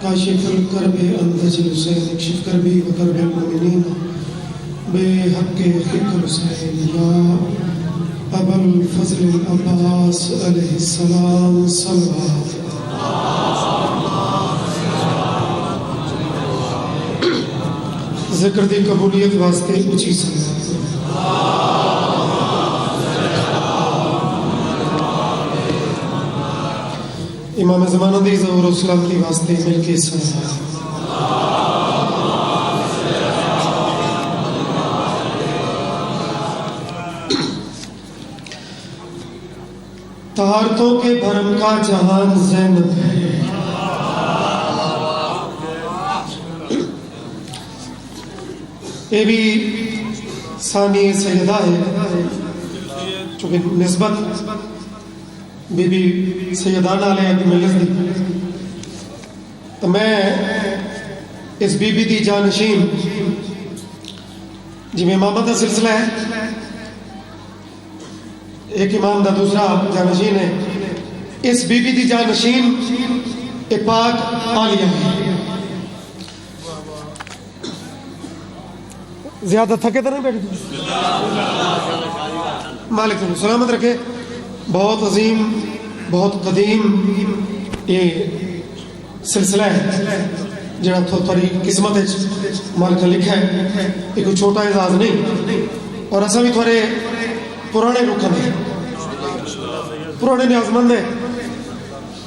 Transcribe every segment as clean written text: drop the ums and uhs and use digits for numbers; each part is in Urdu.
کاشف الکرب انتج الحسین اکشف کربی و کرب المؤمنین بحق حق الحسین یا ابا الفضل العباس علیہ السلام صلوات. ذکر دی قبولیت واسطے اچھی صلوات. امام زمانہ دی ظہور و سلامتی واسطے مل کے صلوات. طہارتوں کے بھرم کا جہان زینب ہے. یہ بھی ثانی سیدہ ہے چونکہ نسبت بی بی سیدانہ علیہ ملت دی. تو میں اس بی بی دی جانشین جی میں امامت کا سلسلہ ہے، ایک امام دا دوسرا جانشین ہے. اس بی بی دی جانشین اے پاک عالیہ ہے. زیادہ تھکے تو نہیں بیٹھے؟ مالک تم سلامت رکھے. بہت عظیم بہت قدیم یہ سلسلہ ہے جڑا تھوڑی قسمت ہے مالک نے لکھا ہے. یہ کوئی چھوٹا اعزاز نہیں اور اصل بھی تھوڑے پرانے رکن ہیں، پرانے نیاز مند ہیں.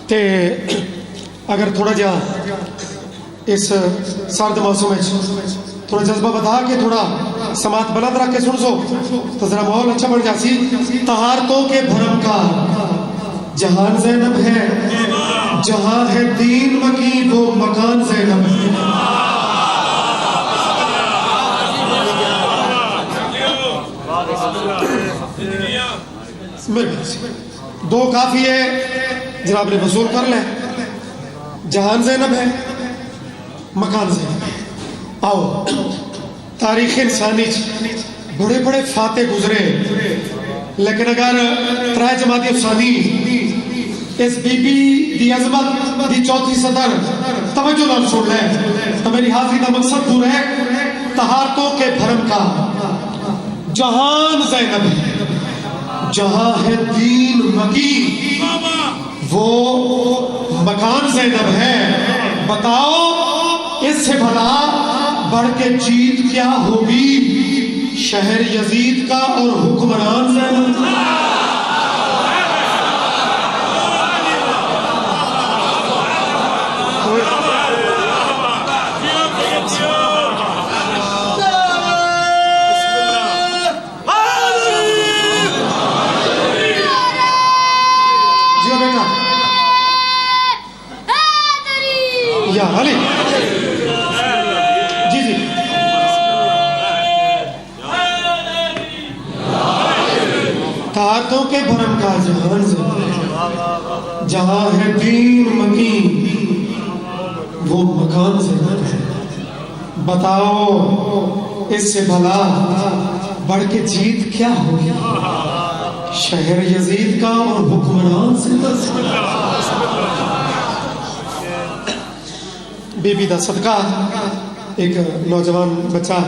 تے اگر تھوڑا جا اس سرد موسم میں تھوڑا جذبہ بتا کے تھوڑا سماعت بلند رکھ کے سن سو تو ذرا ماحول اچھا بن جاسی. طہارتوں کے بھرم کا جہان زینب ہے، جہاں ہے دین مکی وہ مکان زینب ہے. دو کافی ہے جناب نے وصول کر لیں. جہان زینب ہے، مکان زینب ہے. آؤ تاریخ انسانی بڑے بڑے فاتح گزرے، لیکن اگر ترائے جماعتی افسانی اس بی بی دی عظمت دی چوتھی صدر توجہ نال سن لیں تو میری حاضری کا مقصد پورا ہے. طہارتوں کے بھرم کا جہان زینب ہے، جہاں ہے دین مکی وہ مکان زینب ہے. بتاؤ اس سے بھلا بڑھ کے جیت کیا ہوگی؟ شہر یزید کا اور حکمران زینب. جی بیٹا یا علی طہارتوں کے بھرم کا جہان زینب ہے، جہاں ہے دین مکی وہ مکان زینب ہے. بتاؤ اس سے بھلا بڑھ کے جیت کیا ہوگی؟ شہر یزید کا اور حکمران زینب. بی بی دا صدقہ ایک نوجوان بچہ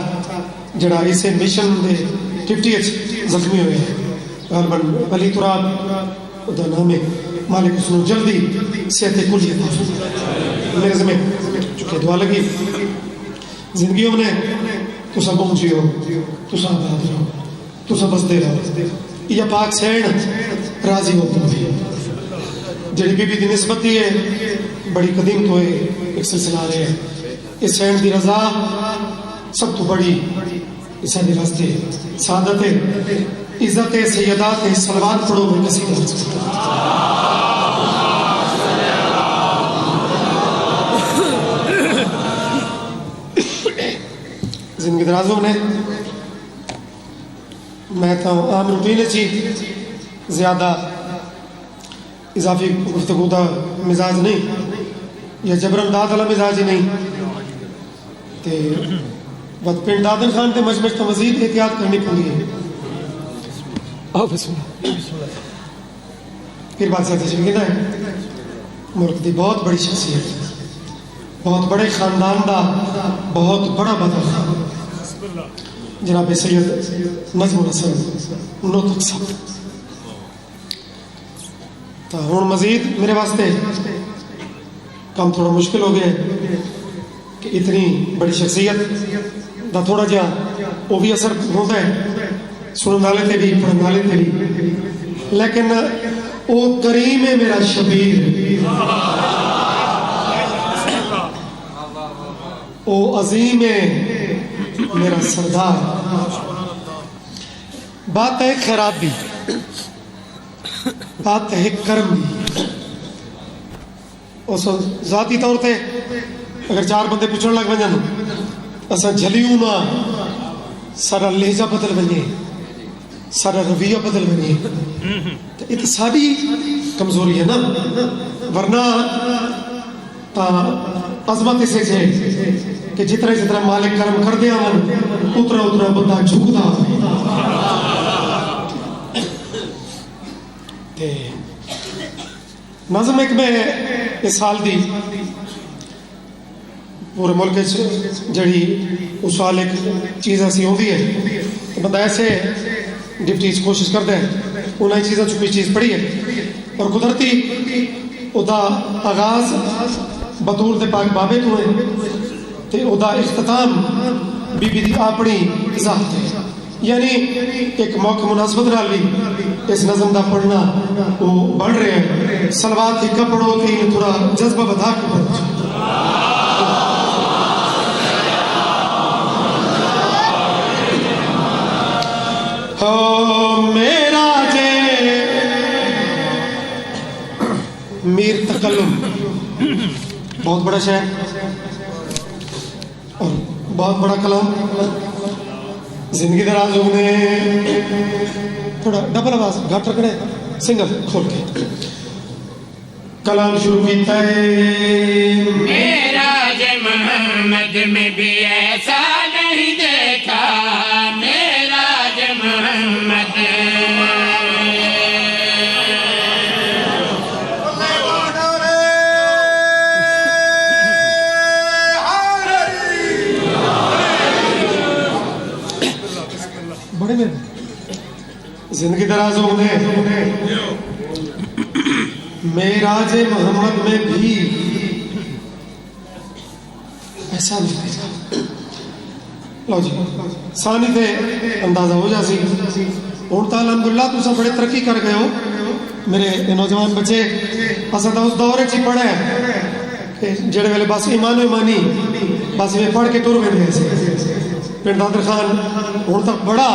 جڑا اسے مشن دے ٹپٹی زخمی ہوئے ہیں، غالباً علی تراب دا نام ہے. مالک اس نے جلدی صحت کلی عطا فرمائے. میرے ذمہ چکے دعا لگی زندگیوں میں تو سب پہنچی ہو، تو سب آباد رہو، تو سب بس دے رہو. یا پاک سین راضی ہو تم بھی جڑی بی بی دی نسبت دی ہے بڑی قدیم تو ہے. ایک سلسلہ آ رہے ہیں اس سین دی رضا سب تو بڑی اس دی راستے سعادت ہے. عزت سیدات صلوات پڑھو میں کسی طرح زندگی درازوں نے میں تو عام روٹین چی زیادہ اضافی گفتگو دا مزاج نہیں یا جبرن داد والا مزاج ہی نہیں. بس پنڈ دادن خان تے مجمع تو مزید احتیاط کرنی پڑی ہے. آؤ بسم اللہ. پھر بات ساتھ چل گئی نا ملک دی بہت بڑی شخصیت بہت بڑے خاندان دا بہت بڑا بدل جناب سید نظم الحسن نوتک صاحب. تو ہوں مزید میرے واسطے کام تھوڑا مشکل ہو گیا کہ اتنی بڑی شخصیت دا تھوڑا جہا وہ بھی اثر ہوتا ہے سننے والے تے بھی پڑھنے والے تے بھی، لیکن وہ کریم ہے میرا شبیر، وہ عظیم ہے میرا سردار. بات ہے خیرات بھی، بات ہے کرم بھی. اس ذاتی طور پہ اگر چار بندے پوچھنے لگ ونجن اساں جھلیوں نہ سارا لہجہ بدل بنے، سارا رویہ بدل بنے، تو یہ تو ساری کمزوری ہے نا، ورنہ عظمت اسے چھے کہ جتنا جتنا مالک کرم کر دیا من اتنا اتنا بندہ جھکتا. نظم ایک میں اس سال دی پورے ملک جڑی اس سال ایک چیز ایسی ہوتی ہے تو بندہ ایسے ڈپٹیز کوشش کرتے ہیں انہیں چیزیں چکی چیز پڑھی ہے. اور قدرتی ادا آغاز بطور دے پاک بابے تو ہے تے ادا اختتام بی بی دی اپنی ذات ہے. یعنی ایک موقع مناسبت نال بھی اس نظم دا پڑھنا وہ بڑھ رہے ہیں. سلوات ہی کا پڑھو کہ تھوڑا جذبہ بتا کے پڑھو. میرا جے میر تکلم بہت بڑا شعر اور بہت بڑا کلام. زندگی دراز ہونے تھوڑا ڈبل آواز گھٹ رکھنے سنگل کھول کے کلام شروع کیتا ہے. میرا جے محمد میں بھی ایسا نہیں دیکھا، میرا جے محمد بڑے میں زندگی دراز ہونے معراج محمد میں بھی ایسا نہیں دیکھا. لو جی ثانی تے اندازہ ہو جا سی. اور تا الحمدللہ تو سب بڑے ترقی کر گئے ہو میرے نوجوان بچے. اساں تا اس دور چ پڑھا ہے کہ جڑے ویلے بس ایمان و ایمانی بس میں پڑھ کے ٹر ویندے سی. پنڈ نادر خان ہوں تک بڑا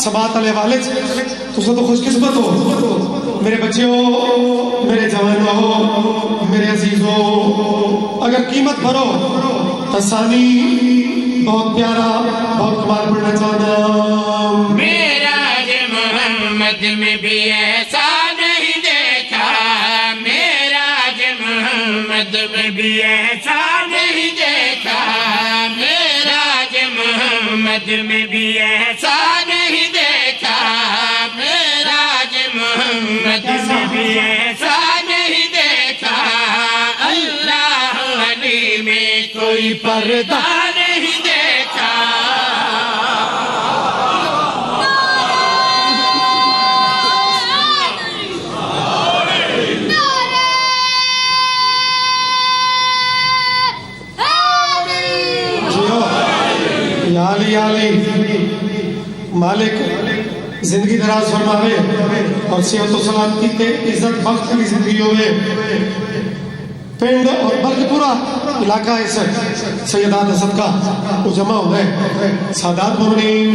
سبات والے والے تسا تو خوش قسمت ہو میرے بچے ہو، میرے جوان ہو، میرے عزیز ہو. اگر قیمت بھرو تو ثانی بہت پیارا بہت کمال پڑھنا چاہنا. میرا جے محمد میں بھی ایسا نہیں دیکھا، میرا جے محمد میں بھی ایسا نہیں دیکھا، میرا جے محمد میں بھی ایسا نہیں دیکھا، میرا جے محمد میں بھی ایسا نہیں دیکھا. اللہ علی میں کوئی پردہ نہیں دیکھا. علی مالک زندگی دراز فرماوے اور صحت و سلامتی تے عزت بخت کی زندگی ہوئے. پنڈ اور بلکہ پورا علاقہ ہے سیدات صدقہ وہ جمع ہو گئے. سادات مومنین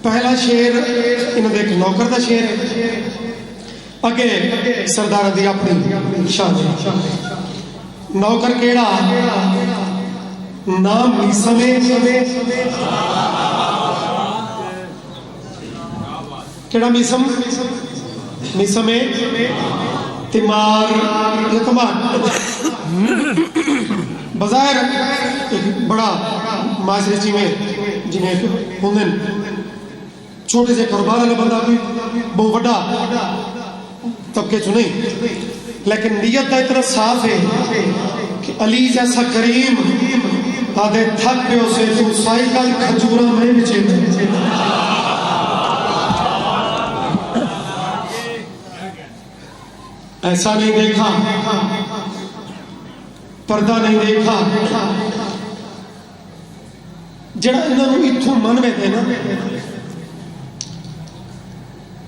پہلا شعر انہوں نے ایک نوکر دا شعر ہے اگے سردار دی اپنی شان. نوکر کیڑا نام میسمے کیڑا میسم میسمے تیمار یا تمار بظاہر ایک بڑا معاشرے میں جنہیں ہندن چھوٹے سے کاروبار والا بندہ بھی بہت بڑا طبقے چ نہیں، لیکن نیت کا اتنا صاف ہے کہ علی جیسا کریم آدھے تھک پہ اسے تو سائیکل کھجورہ میں بچے تھے. ایسا نہیں دیکھا, پردہ نہیں دیکھا. جڑا انہوں نے اتھوں من میں دے نا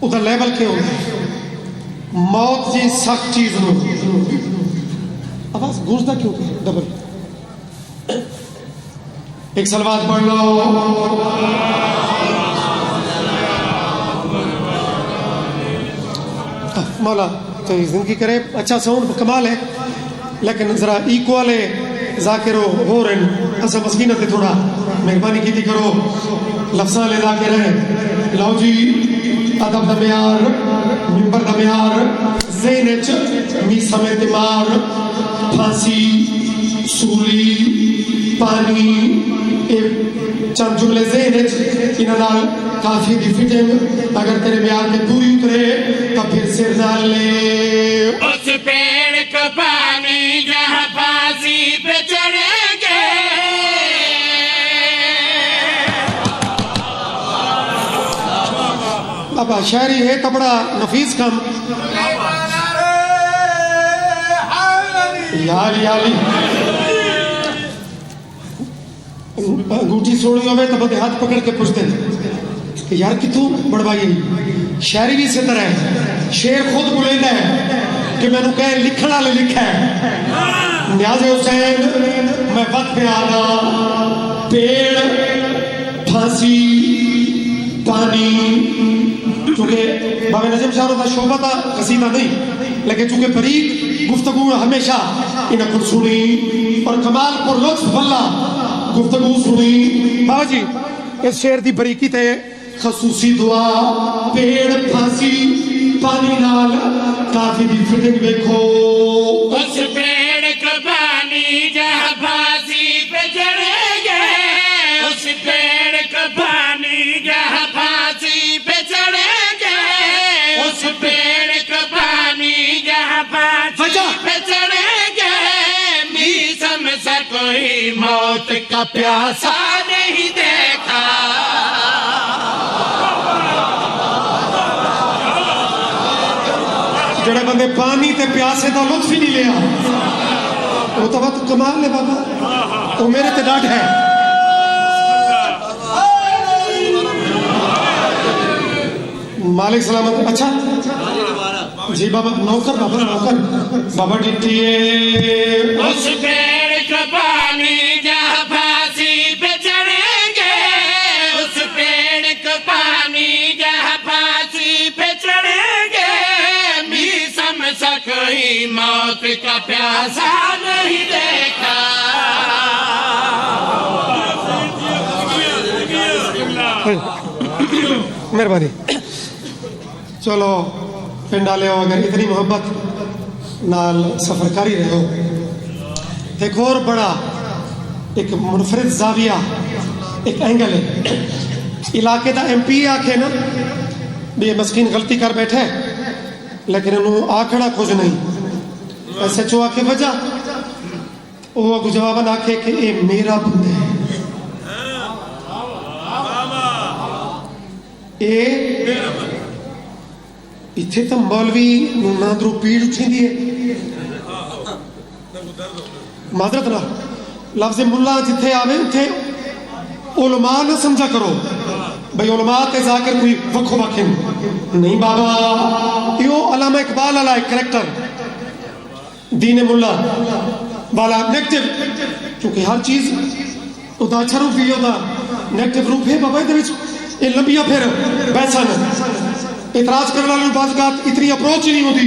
ادھر لیبل کے ہوگا موت جی سخت چیز نو. آواز گونجتا کیوں کہ ڈبل ایک سلوات پڑھ لو. مولا تو زندگی کرے اچھا ساؤنڈ کمال ہے لیکن ذرا ایکوال ہے ذاکر ہو رہے ہیں اسا مسکینہ تے تھوڑا مہربانی کی کرو لفظاں لے ذاکر ہے. لو جی ادب دا معیار منبر دا معیار ذہن وچ میسا میں دمار پھانسی سولی پانی چند جملے ذہن وچ انہاں نال کافی دی فٹنگ اگر تیرے معیار میں پوری اترے تو پھر سر نال لے. اس پیڑ کا پانی جہاں پھانسی پہ چڑھے گے اب شاعری ہے تو بڑا نفیس کام. یاری یاری انگوٹھی سوڑی ہوئے تو بندے ہاتھ پکڑ کے پوچھتے ہیں کہ یار کتوں بڑھوائی. شاعری بھی اسی طرح ہے, شعر خود بلیندہ ہے کہ میں نے کہے لکھنا والے لکھا ہے. نیاز حسین میں وقت پہ آنا پیڑ پھانسی پانی چونکہ بابا نجم شاہ کا شعبہ تھا قصیدہ نہیں لیکن چونکہ بریک گفتگو ہمیشہ انہیں کچھ سنی اور کمال پر لطف واللہ گفتگو سنی. بابا جی اس شعر دی بریکی تے خصوصی دعا پیڑ پھانسی پانی نال کافی دی فٹنگ دیکھو. اس پیڑ کا پانی جہاں پھانسی پہ چڑھے گے اس پیڑ کا پانی جہاں پھانسی پہ چڑھے گے اس پیڑ کا پانی جہاں پھانسی پہ چڑھے گے میسم سے کوئی موت کا پیاسا نہیں دیکھا. جڑے بندے پانی تے پیاسے دا لطف ہی نہیں لیا وہ تو بات کمال ہے بابا وہ میرے تے ڈاٹ ہے. مالک سلامت. اچھا جی بابا نوکر بابا ڈٹیے. اس پیڑ کا پانی جہاں پھانسی پہ چڑھیں گے اس پیڑ کا پانی جہاں پھانسی پہ چڑھیں گے میسم سا کوئی موت کا پیاسا نہیں دیکھا. مہربانی. چلو پنڈالے ہو اگر اتنی محبت نال سفر کر ہی رہے ہو ایک اور بڑا ایک منفرد زاویہ ایک اینگل ہے. علاقے دا ایم پی آکھے نا بھی یہ مسکین غلطی کر بیٹھے لیکن انہوں آکھنا کچھ نہیں ایسے چو آکھے وجہ وہ اگو جواباً آکھے کہ اے میرا بندہ ہے اے اتھے تو مولوی ناندرو پیڑ اٹھیں دیئے معذرت نہ لفظ ملا جتھے آوے اتھے علماء نہ سمجھا کرو بھئی علماء تے ذاکر کوئی وکھو وکھن نہیں بابا یہ علامہ اقبال علیہ ایک کریکٹر دین ملا والا نیگٹیو کیونکہ ہر چیز ادھا اچھا روپ بھی ہوتا نیگٹیو روپ ہے بابا ادھے وچ یہ لمبیاں پھر بیسا اعتراض کرنے والے بعض اتنی اپروچ ہی نہیں ہوتی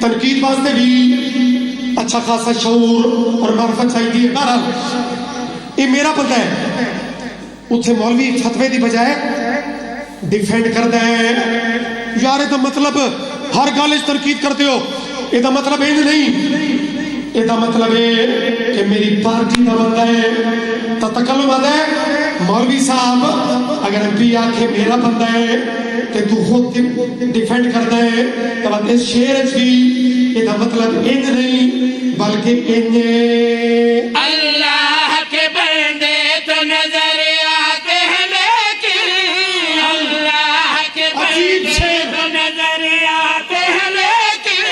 تنقید واسطے بھی اچھا خاصا شعور اور معرفت چاہیے. بہرحال یہ میرا پتہ ہے اتھے مولوی فتوے دی بجائے ڈیفینڈ کر دے یار یہ مطلب ہر گالج تنقید کرتے ہو یہ مطلب یہ نہیں یہ مطلب ہے کہ میری پارٹی کا بندہ ہے تو تکلم آتا ہے مولوی صاحب اگر ایم پی آکھے میرا بندہ ہے کہ تو خود ڈیفینڈ کرتا ہے تو اس شعر بھی یہ مطلب انج نہیں بلکہ انج اللہ کے بندے تو نظر آتے ہیں لیکن اللہ کے بندے تو نظر آتے ہیں لیکن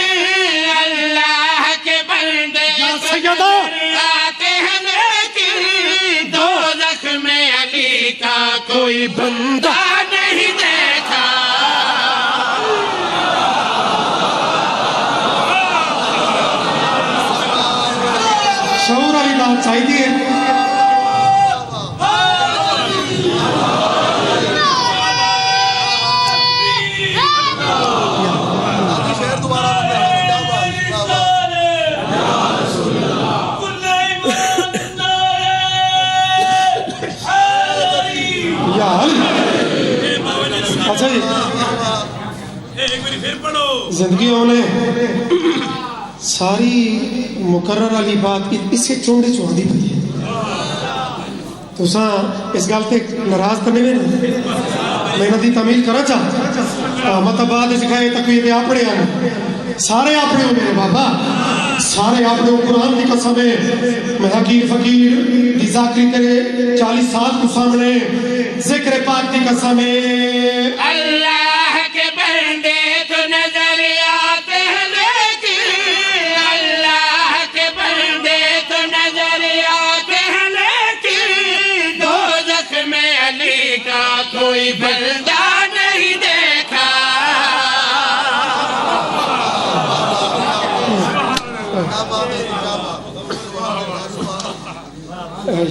اللہ کے بندے تو نظر آتے ہیں لیکن دوزخ میں علی کا کوئی بندہ نہیں دیکھا شعور والی بات چاہیے اچھا جی زندگی ہونے ساری مقرر والی بات اسے چونڈے چوندی پئی ہے تو اس گل تے ناراض تو نہیں محنت کی تعمیل کرا چاہ مطلب بعد سکھائے تقویت اپنے آنے سارے اپنے ہو میرے بابا سارے اپنے قرآن کی قسم ہے میں حقیر فقیر دی ذاکری کرے 40 سال کو سامنے ذکر پاک کی قسم ہے اللہ کے بندے تو نظر آتے ہیں لیکن اللہ کے بندے تو نظر آتے ہیں لیکن دوزخ میں علی کا کوئی بندہ نہیں دیکھا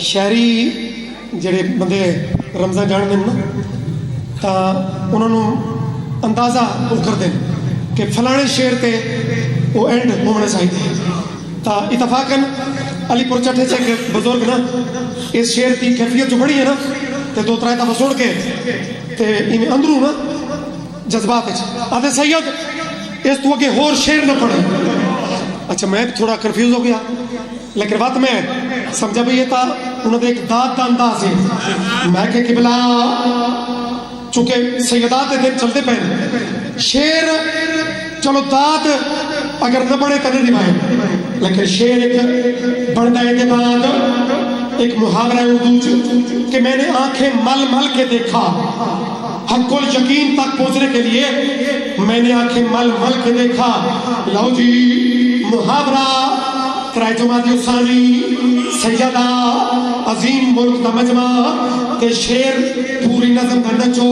شہری جڑے بندے رمضان جان دیں نا تا انہوں نے اندازہ وہ کر دیں کہ فلانے شہر تے وہ اینڈ ہونے چاہیے تا اتفاقاً علی پور چٹھے سے ایک بزرگ نا اس شہر کی کیفیت جو بڑی ہے نا تے 2-3 دفعہ سن کے تے ان اندروں نا جذبات آتے سید اس تو کہ ہور شہر نہ پڑے اچھا میں تھوڑا کنفیوز ہو گیا لیکن بات میں سمجھا بھی یہ تھا انہوں نے ایک داد دا انداز ہے میں کہ قبلہ چونکہ سیدات دن چلتے پہنے شیر چلو داد اگر نہ بڑھے تو نہیں نبھائے لیکن شیر ایک بڑھنے کے بعد ایک محاورہ اردو کہ میں نے آنکھیں مل مل کے دیکھا حق الیقین تک پہنچنے کے لیے میں نے آنکھیں مل مل کے دیکھا لو جی محاورہ تراجمات یوسانی سیدہ عظیم ملک دا مجمع تے شیر پوری نظم دا نچو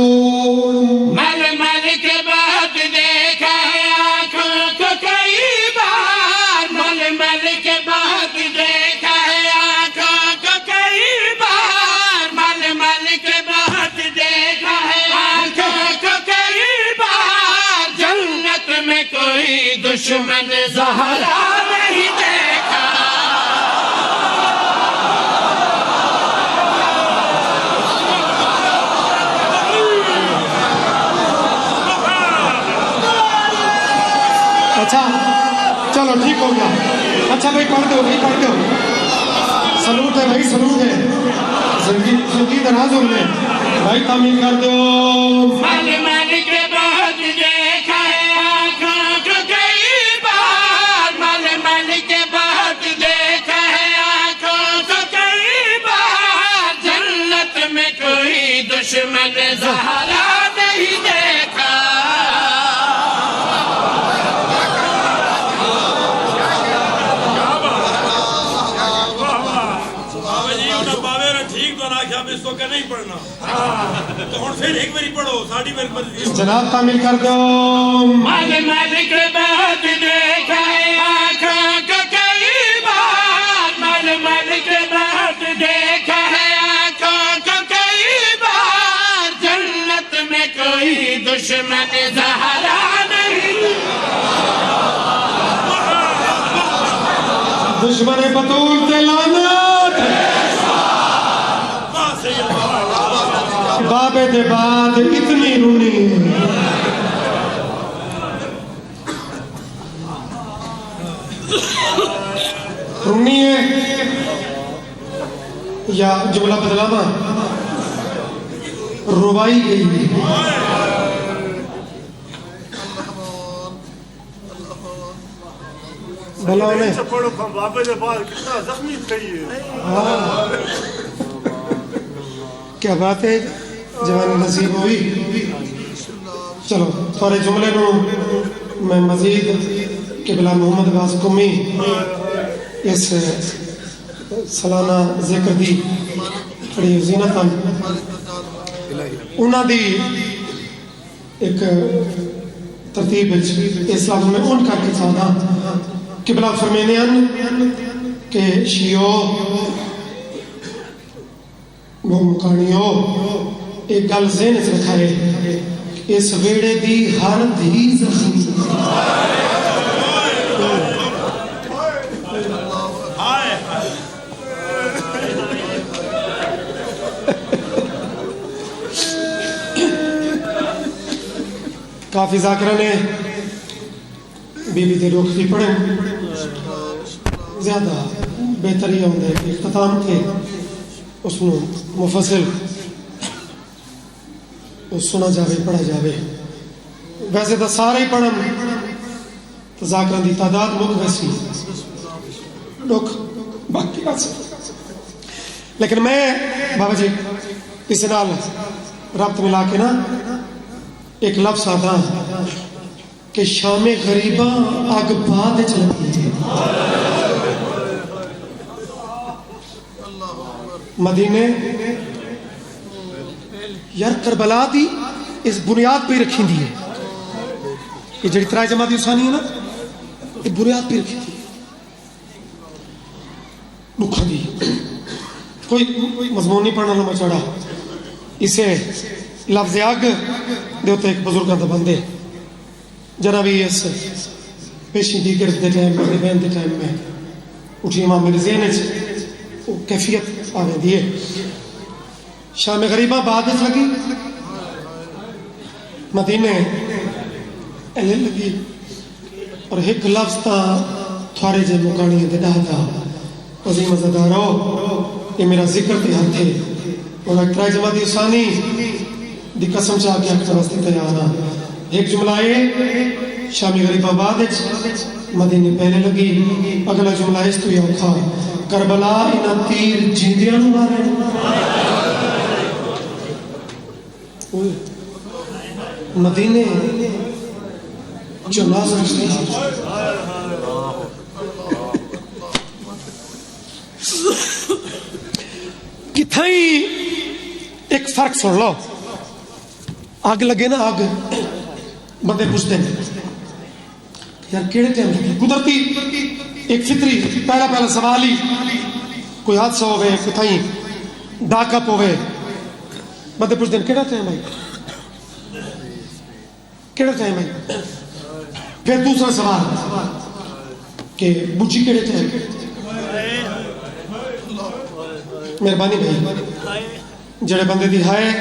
مل مل کے بعد دیکھا ہے آنکھوں کو کئی بار مل مل کے بعد دیکھا ہے آنکھوں کو کئی بار مل مل کے بعد دیکھا ہے آنکھوں کو کئی بار جنت میں کوئی دشمن زہرا نہیں دیکھا اچھا چلو ٹھیک ہو گیا اچھا بھائی پڑھ دو سلوٹ ہے بھائی سلوٹ ہے زندگی دراز ہو گئے بھائی تعمیر کر دو مل مل کے بعد دیکھا ہے آنکھوں کو کئی بار مل مل کے بعد دیکھا ہے آنکھوں کو کئی بار جنت میں کوئی دشمن زہرا نہیں دیکھا نہیں پڑھنا تو پھر ایک باری پڑھو ساڑھی بار مرضی جناب تعمیر کر دو مل مل کے بعد دیکھا ہے آنکھوں کو کئی بار مل مل کے بعد دیکھا ہے آنکھوں کو کئی بار جنت میں کوئی دشمن زہرا نہیں دشمن بطول تے لعنت بابے دے بعد اتنی رونی رونی ہے یا جملہ بدلاما روائی گئی بھلا انہیں چپڑوں کا بابے دے بعد کتنا زخمی تھی ہے. کیا بات ہے جوانی نصیب ہوئی. چلو تھوڑے جملے نو میں مزید قبلہ محمد عباس قمی اس سالانہ ذکر دی بڑی زینت انہاں دی ایک ترتیب اس لفظ میں ان کر کے چاہتا قبلہ فرمینے کہ شیعو وہ مکانیو ایک گل ذہن سے رکھا ہے اس ویڑے دی ہر دھی زخمی کافی ذاکرہ نے بی بی دے رخ بھی پڑھے زیادہ بہتری ہوندے اختتام تھے اس نو مفصل سنا جاوے پڑھا جاوے. ویسے تو سارے ہی پڑھن تو ذاکرہ دی تعداد مک ویسی لوگ باقی آسے لیکن میں بابا جی اس نال ربط ملا کے نا ایک لفظ آتا کہ شام غریبہ آگ بعد چلتی ہے. مدینے یار کربلا دی اس بنیاد پہ رکھی دی ہے. یہ جڑی ترائے جماعتی حسانی ہے نا یہ بنیاد پہ رکھی دی نکھا دی کوئی مضمون نہیں پڑھنا لما چڑھا. اسے لفظ آگ دے ہوتے ایک بزرگاں دا بندے جنا بھی اس پیشی دیگر دے ٹائم میں بین دے ٹائم میں اٹھی امام میرے ذہن وہ کیفیت آنے دیئے. شام غریبہ بعد لگی مدینے ایلے لگی اور ایک لفظ تا تھوارے جے مکانی دے ڈاہتا عظیم ازدارو یہ میرا ذکر تے ہاتھ ہے اور ایک ترائی جماعتی حسانی دی قسم چاہ کے اکتر وستی تیارا. ایک جملہ ہے شامی غریبہ بعد مدینے پہلے لگی. اگلا جملہ اس تو یہ تھا کربلا انہ تیر جیندیاں نو مارے مدینے جو ناظر رشتی کتھائی ایک فرق سن لو. آگ لگے نا آگ بندے پوچھتے ہیں یار کیڑے ٹائم لگے قدرتی ایک فطری پہلا سوال ہی کوئی حادثہ ہوئے کتھائی ڈاک اپ ہوئے بندے پوچھتے ہیں کیڑا ٹائم آئی کیڑا ٹائم آئی. پھر دوسرا سوال کہ بچی کیڑے ٹائم. مہربانی بھائی جڑے بندے دی ہائے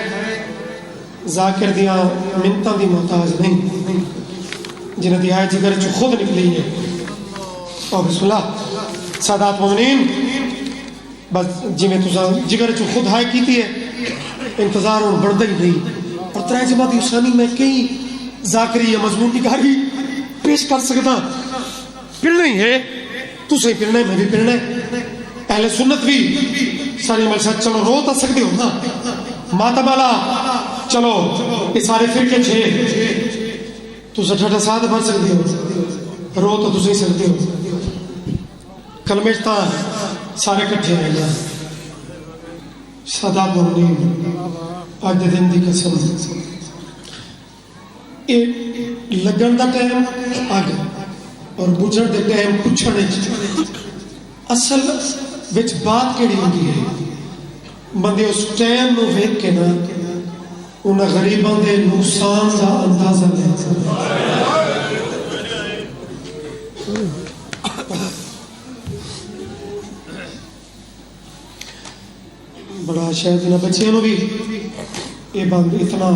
ذاکر دیاں منتاں دی محتاج نہیں جنہیں دی ہائے جگر جو خود نکلی ہے. اور بسم اللہ سادات مومنین بس جی میں تو جگر جو خود ہائے کیتی ہے انتظار اور بڑھتا ہی نہیں. اور ترائے جماعتی حسانی میں کئی ذاکری یا مضمون نگاری پیش کر سکتا پڑھنا ہی ہے تو صحیح پڑھنا ہے میں بھی پڑھنا ہے. اہل سنت بھی ساری عمل ساتھ چلو رو تا سکتے ہو نا ماتمالا چلو یہ سارے فرقے چھے تو سٹھٹا ساتھ بھر سکتے ہو رو تو صحیح سکتے ہو کلمشتا سارے کٹھے رہنا. سادات مومنین آج دے دن دی قسم لگن دا ٹائم آگ اور بجھن دے ٹائم پچھنے اصل وچ بات کیڑی ہوندی ہے بندے اس ٹائم نو ویکھ کے نا انہاں غریباں دے نقصان دا اندازہ لیتا. بڑا شاید انہاں بچیاں نو بھی یہ بند اتنا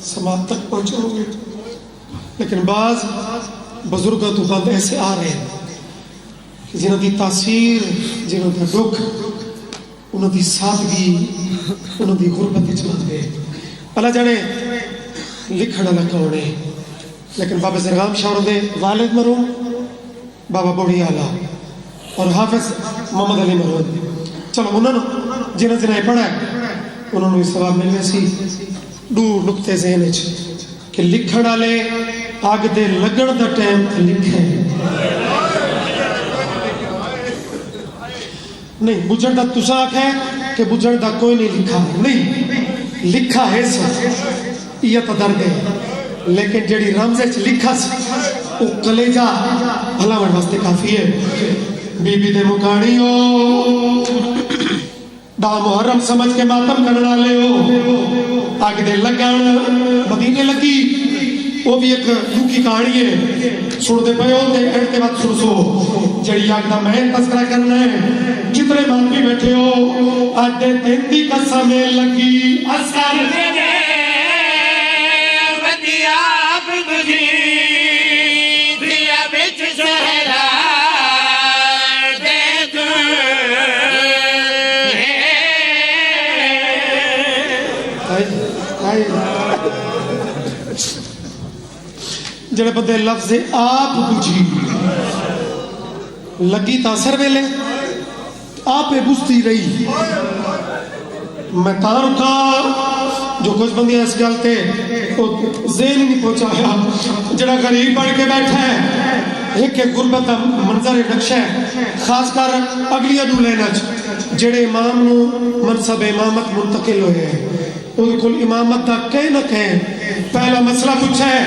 سماعت تک پہنچے ہوگے لیکن بعض بزرگوں تو بند ایسے آ رہے ہیں کہ جنہوں دی تاثیر جنہوں دا دکھ انہوں دی سادگی انہوں دی غربت اجمت ہے. اللہ جانے لکھنا لکھا ہونے لیکن بابا زرغام شاہ دے والد مرحوم بابا بوڑھی آلہ اور حافظ محمد علی مرود چلو انہوں نے جنہیں پڑھا ہے انہوں نے سواب ملے سی دور نقطے ذہن کہ لکھن والے آگ دے لگن دا ٹائم تے لکھے نہیں بجڑ دا تسا ہے کہ بجڑ دا کوئی نہیں لکھا نہیں لکھا ہے سب یہ تا درد ہے لیکن جڑی رمزے چ لکھا سی وہ کلیجہ بھلا من واسطے کافی ہے بی بی دے مکانی ہو دا محرم سمجھ کے ماتم کرنا لے ہو آگے دے لگن مدینے لگی وہ بھی ایک یوں کی کہانی ہے سن دے پہ ہوتے اڑتے وقت سن سو جڑی آگ دا میں تذکرہ کرنا ہے جتنے مان بھی بیٹھے ہو آدھے دن دی قسمیں لگی اثر دے ودیاب بجی دیا بچ زہرا جڑے بندے لفظ آپ بجھی لگی تاثر ویلے آپ بجھتی رہی میں تاں رکا جو کچھ بندیاں اس گلتے ذہن ہی نہیں پہنچایا جڑا غریب بڑھ کے بیٹھا ہے ایک غربت منظر نقشہ ہے خاص کر اگلی ادو لینا جڑے امام نو منصب امامت منتقل ہوئے ہیں ان کو امامت دا کہیں نہ کہیں پہلا مسئلہ پوچھا ہے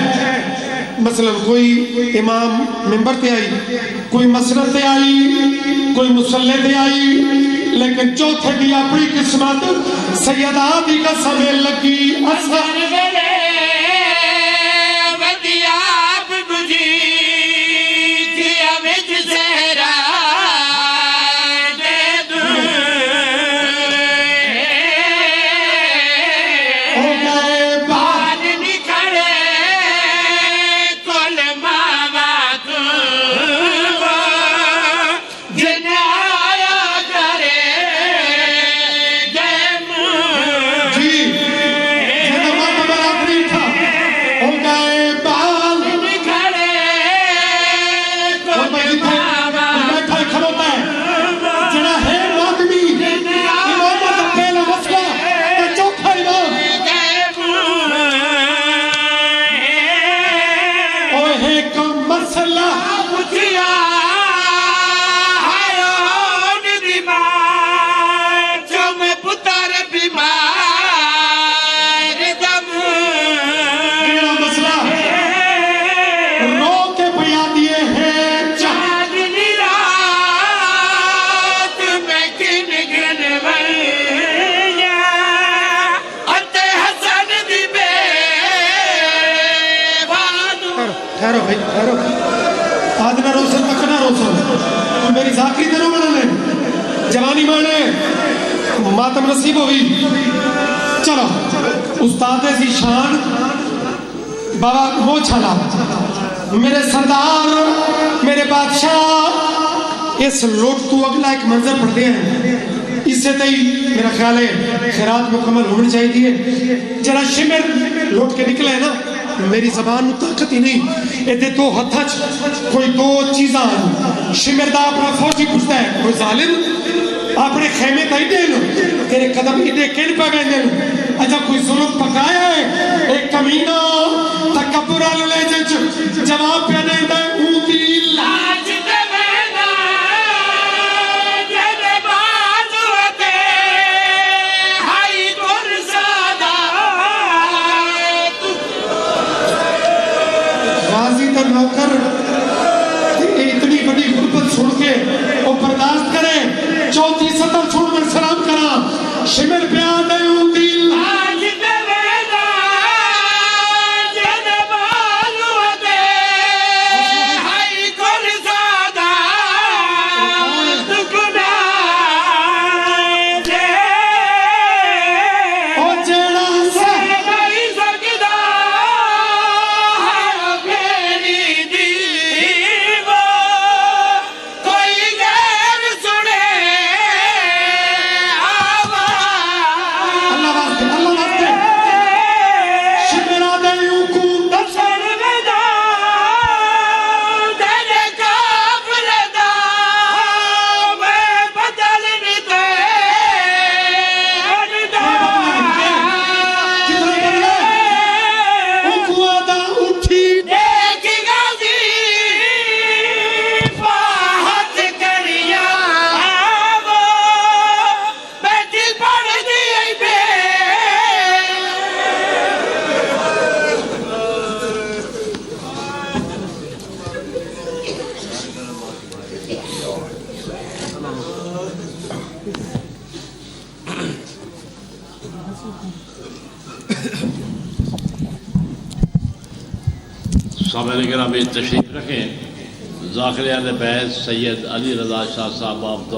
مثلا کوئی امام ممبر تے آئی کوئی مسجد تے آئی کوئی مصلی تے آئی لیکن چوتھے دی اپنی قسمت سیدہ دی قسم لگی اثر ویلے ودیاب بجھی دیا بچ زہرا دے دوں ہو گئے بال نکھڑے کل ماما تو جن آیا کرے جم جی جنہوں ماں برابری تھا ہو گئے بال نکھڑے اور کل میں جتھے ماما بیٹھا کھلوتا ہے جڑا ہے مادمی امامت دا پہلا مسئلہ تے چوتھا امام اوہ ایک مسئلہ کیڑا مسئلہ رو کے بیا دیے ہیں چاہ ٹھہرو بھائی ٹھہرو آج نہ روسن تک نہ روسن میری ذاکری تنو بنا لے جوانی مانے ماتم نصیب ہوئی چلو استاد سی شان بابا وہ چھلا میرے سردار میرے بادشاہ اس لوٹ تو اگلا ایک منظر پڑھتے ہیں اس سے تئی میرا خیال ہے خیرات مکمل ہونی چاہیے جرا شمر لوٹ کے نکلے نا میری زبان نو طاقت ہی نہیں ایدے دو ہتھچ کوئی دو چیزاں شمر دا اپنا فوجی پوچھتا ہے کوئی ظالم اپنے خیمے تا ہی دین تیرے قدم ہی دے کن پہ گئے دین اجا کوئی ظلم پکایا ہے ایک کمینہ تکبر آلے جنچ جواب پہ نہیں دے اونتی لاج دے بینا جن بازوتے ہائی گرزادہ غازی تا نوکر اتنی بڑی غربت چھوڑ کے وہ برداشت کرے چوتھی سطر چھوڑ کر سلام کرا شمر پہ آدھے ہوں دل لاج دے بینا جن بازوتے سامعین کرام تشریف رکھیں. ذاکر اہل بیت سید علی رضا شاہ صاحب آپ